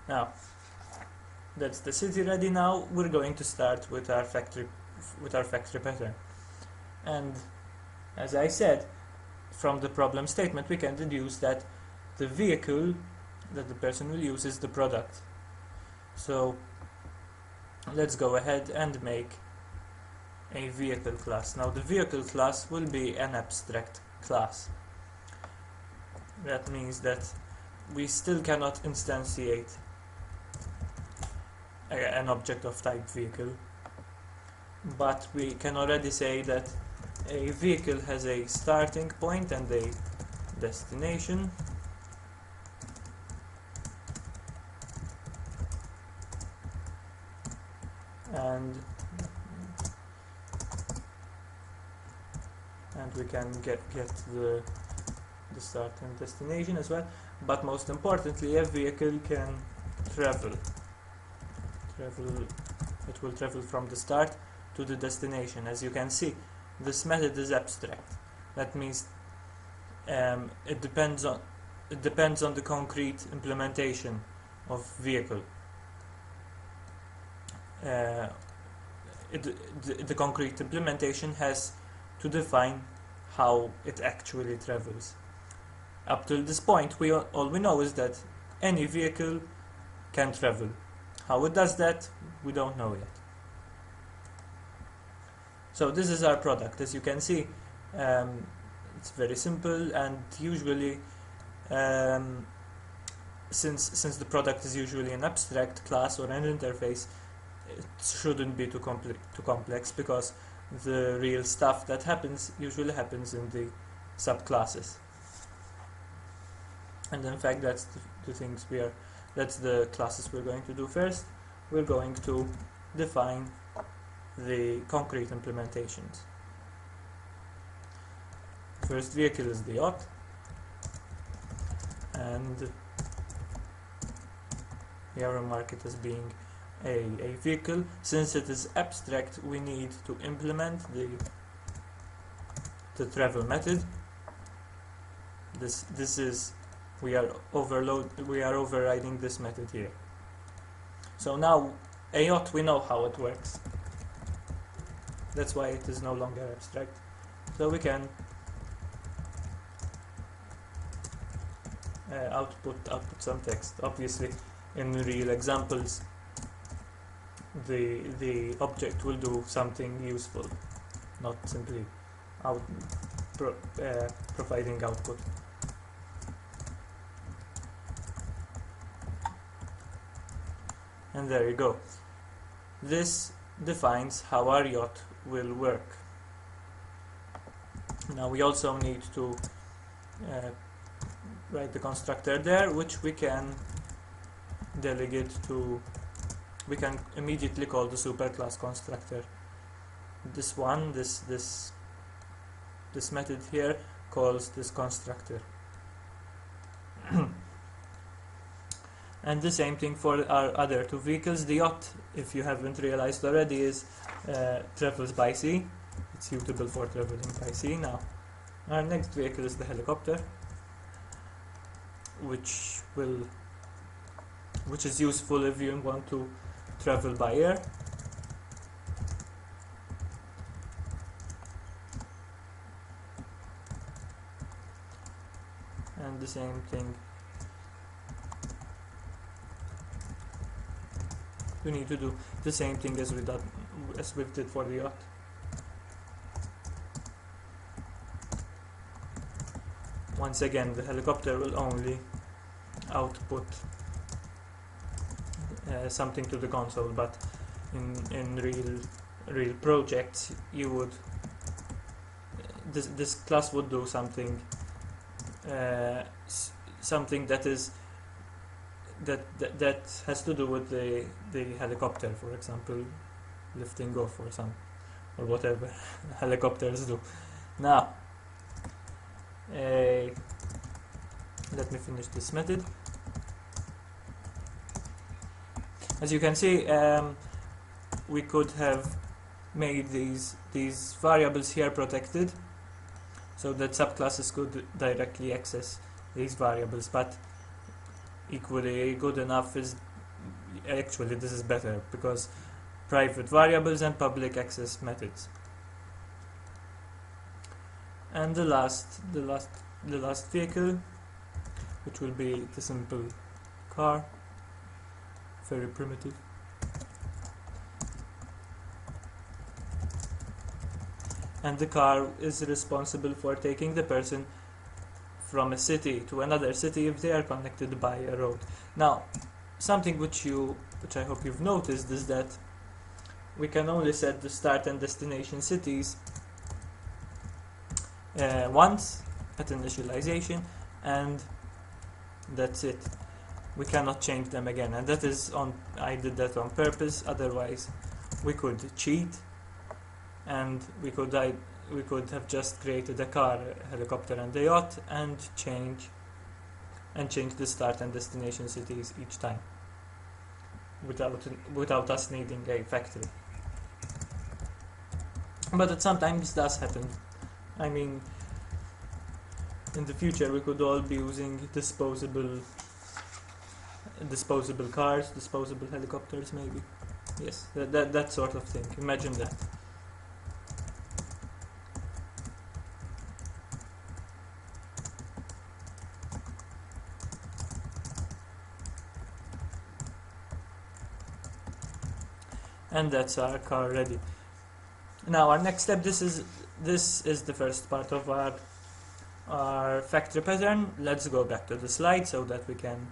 Now that's the city ready. Now we're going to start with our factory pattern, and as I said, from the problem statement we can deduce that the vehicle that the person will use is the product. So let's go ahead and make a vehicle class. Now the vehicle class will be an abstract class. That means that we still cannot instantiate an object of type vehicle, but we can already say that a vehicle has a starting point and a destination, and we can get the start and destination as well. But most importantly, a vehicle can travel. It will travel from the start to the destination. As you can see, this method is abstract. That means it depends on the concrete implementation of vehicle. The concrete implementation has to define how it actually travels. Up till this point, all we know is that any vehicle can travel. How it does that, we don't know yet. So this is our product. As you can see, it's very simple, and usually, since the product is usually an abstract class or an interface, it shouldn't be too complex, because the real stuff that usually happens in the subclasses. And in fact, that's the classes we're going to do first. We're going to define the concrete implementations. First vehicle is the yacht, and here we mark it as being a vehicle. Since it is abstract, we need to implement the travel method. We are overriding this method here. So now a yacht, we know how it works. That's why it is no longer abstract. So we can output some text. Obviously, in real examples, the object will do something useful, not simply providing output. And there you go. This defines how our yacht will work. Now we also need to write the constructor there, which we can delegate to. We can immediately call the superclass constructor. This method here calls this constructor. And the same thing for our other two vehicles. The yacht, if you haven't realized already, travels by sea. It's suitable for traveling by sea. Now, our next vehicle is the helicopter, which is useful if you want to travel by air. And the same thing. We need to do the same thing as we did for the yacht. Once again, the helicopter will only output something to the console, but in real projects, this class would do something that has to do with the helicopter, for example, lifting off or whatever helicopters do. Now, let me finish this method. As you can see, we could have made these variables here protected, so that subclasses could directly access these variables, but equally good enough is actually this is better, because private variables and public access methods. And the last vehicle, which will be the simple car, very primitive. And the car is responsible for taking the person from a city to another city if they are connected by a road. Now, something which I hope you've noticed is that we can only set the start and destination cities once at initialization, and that's it. We cannot change them again, and that is I did that on purpose. Otherwise, we could cheat, and we could have just created a car, a helicopter, and a yacht, and change the start and destination cities each time, without us needing a factory. But it sometimes does happen. I mean, in the future we could all be using disposable cars, disposable helicopters, maybe. Yes, that sort of thing. Imagine that. And that's our car ready. Now our next step, this is the first part of our factory pattern. Let's go back to the slide so that we can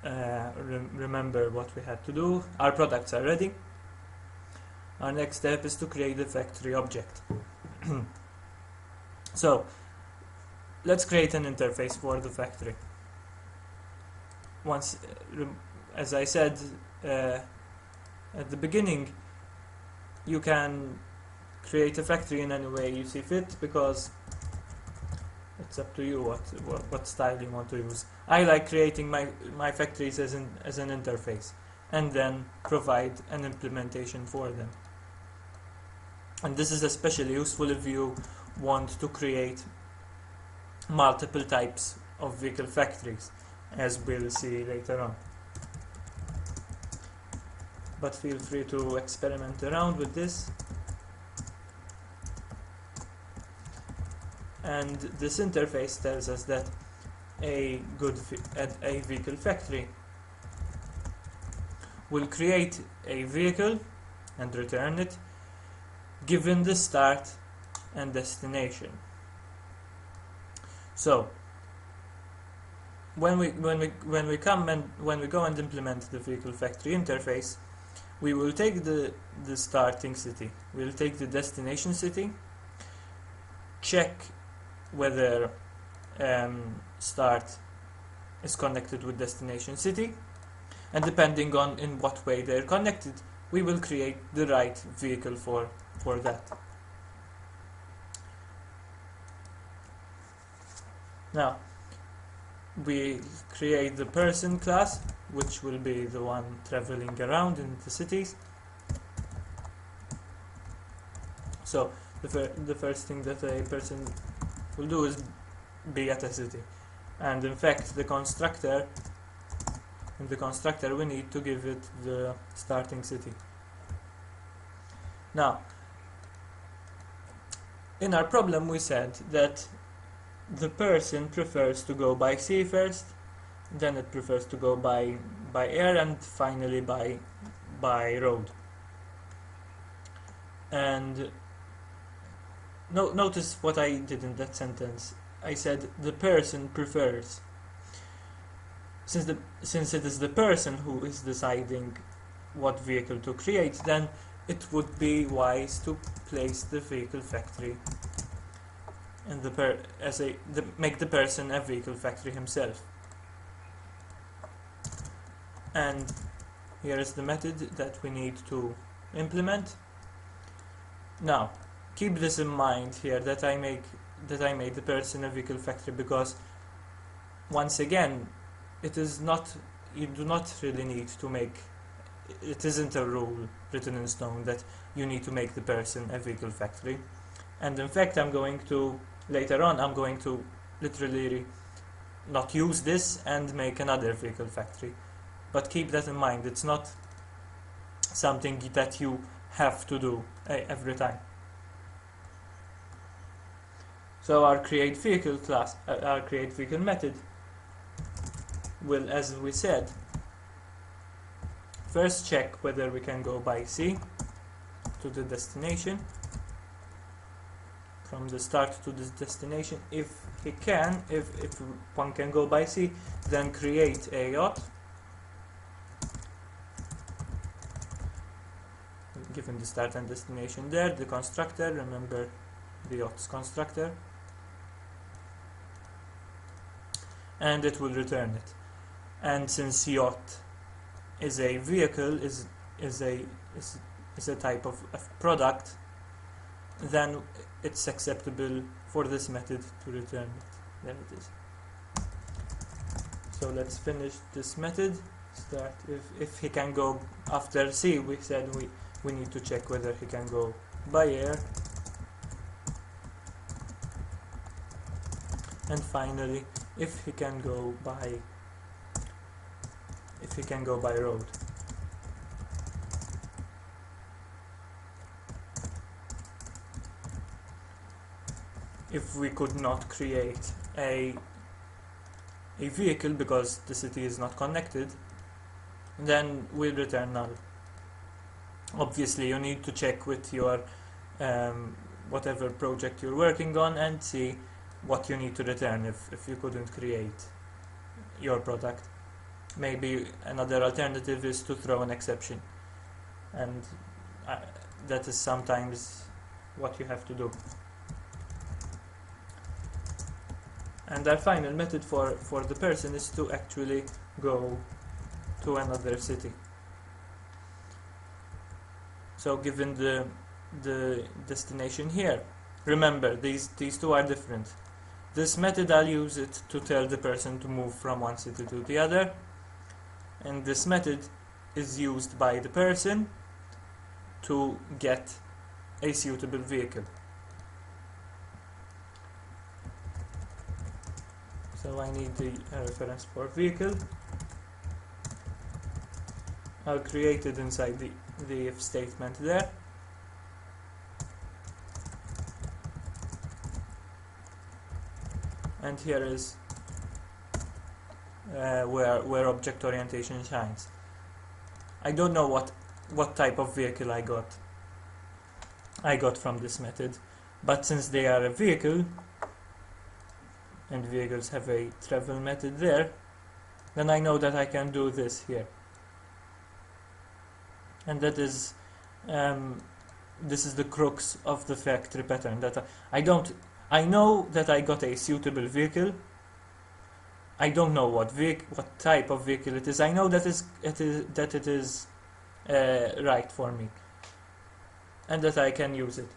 remember what we had to do. Our products are ready. Our next step is to create the factory object. So let's create an interface for the factory. Once, as I said at the beginning, you can create a factory in any way you see fit, because it's up to you what style you want to use. I like creating my factories as an interface, and then provide an implementation for them. And this is especially useful if you want to create multiple types of vehicle factories, as we'll see later on. But feel free to experiment around with this. And this interface tells us that a vehicle factory will create a vehicle and return it given the start and destination. So when we go and implement the vehicle factory interface, we will take the starting city, we'll take the destination city, check whether start is connected with destination city, and depending on in what way they're connected, we will create the right vehicle for that. Now we create the person class, which will be the one traveling around in the cities. So the first thing that a person will do is be at a city, and in fact in the constructor we need to give it the starting city. Now in our problem we said that the person prefers to go by sea first, then it prefers to go by air, and finally by road. And notice what I did in that sentence. I said the person prefers. Since it is the person who is deciding what vehicle to create, then it would be wise to place the vehicle factory and make the person a vehicle factory himself. And here is the method that we need to implement. Now keep this in mind here, that I made the person a vehicle factory, because once again you do not really need to make, it isn't a rule written in stone that you need to make the person a vehicle factory. And in fact later on I'm going to literally not use this and make another vehicle factory, but keep that in mind. It's not something that you have to do every time. So our create vehicle class, our create vehicle method will, as we said, first check whether we can go by sea to the destination, from the start to this destination. If he can, if one can go by sea, then create a yacht, given the start and destination there, the constructor, remember the yacht's constructor, and it will return it. And since yacht is a vehicle, is a type of product, then it's acceptable for this method to return it. There it is. So let's finish this method. Start if he can go after C. We said we need to check whether he can go by air, and finally if he can go by road. If we could not create a vehicle because the city is not connected, then we'll return null. Obviously you need to check with your whatever project you're working on and see what you need to return if you couldn't create your product. Maybe another alternative is to throw an exception, and that is sometimes what you have to do. And our final method for the person is to actually go to another city. So given the destination here, remember these two are different. This method, I'll use it to tell the person to move from one city to the other, and this method is used by the person to get a suitable vehicle. So I need the reference for vehicle. I'll create it inside the if statement there. And here is where object orientation shines. I don't know what type of vehicle I got from this method, but since they are a vehicle and vehicles have a travel method there, then I know that I can do this here. And that is this is the crux of the factory pattern, that I know that I got a suitable vehicle. I don't know what type of vehicle it is. I know that it is right for me, and that I can use it.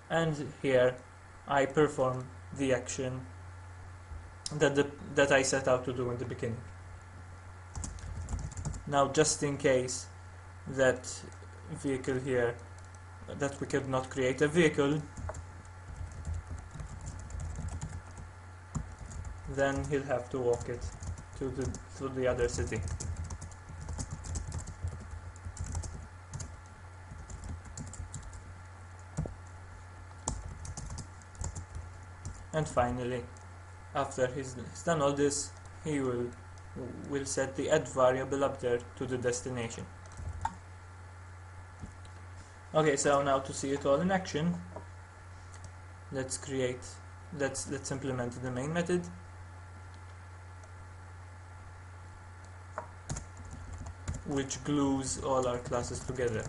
And here I perform the action that I set out to do in the beginning. Now, just in case that vehicle here, that we could not create a vehicle, then he'll have to walk it to the other city. And finally, after he's done all this, he will set the add variable up there to the destination. Okay, so now to see it all in action, let's implement the main method. Which glues all our classes together.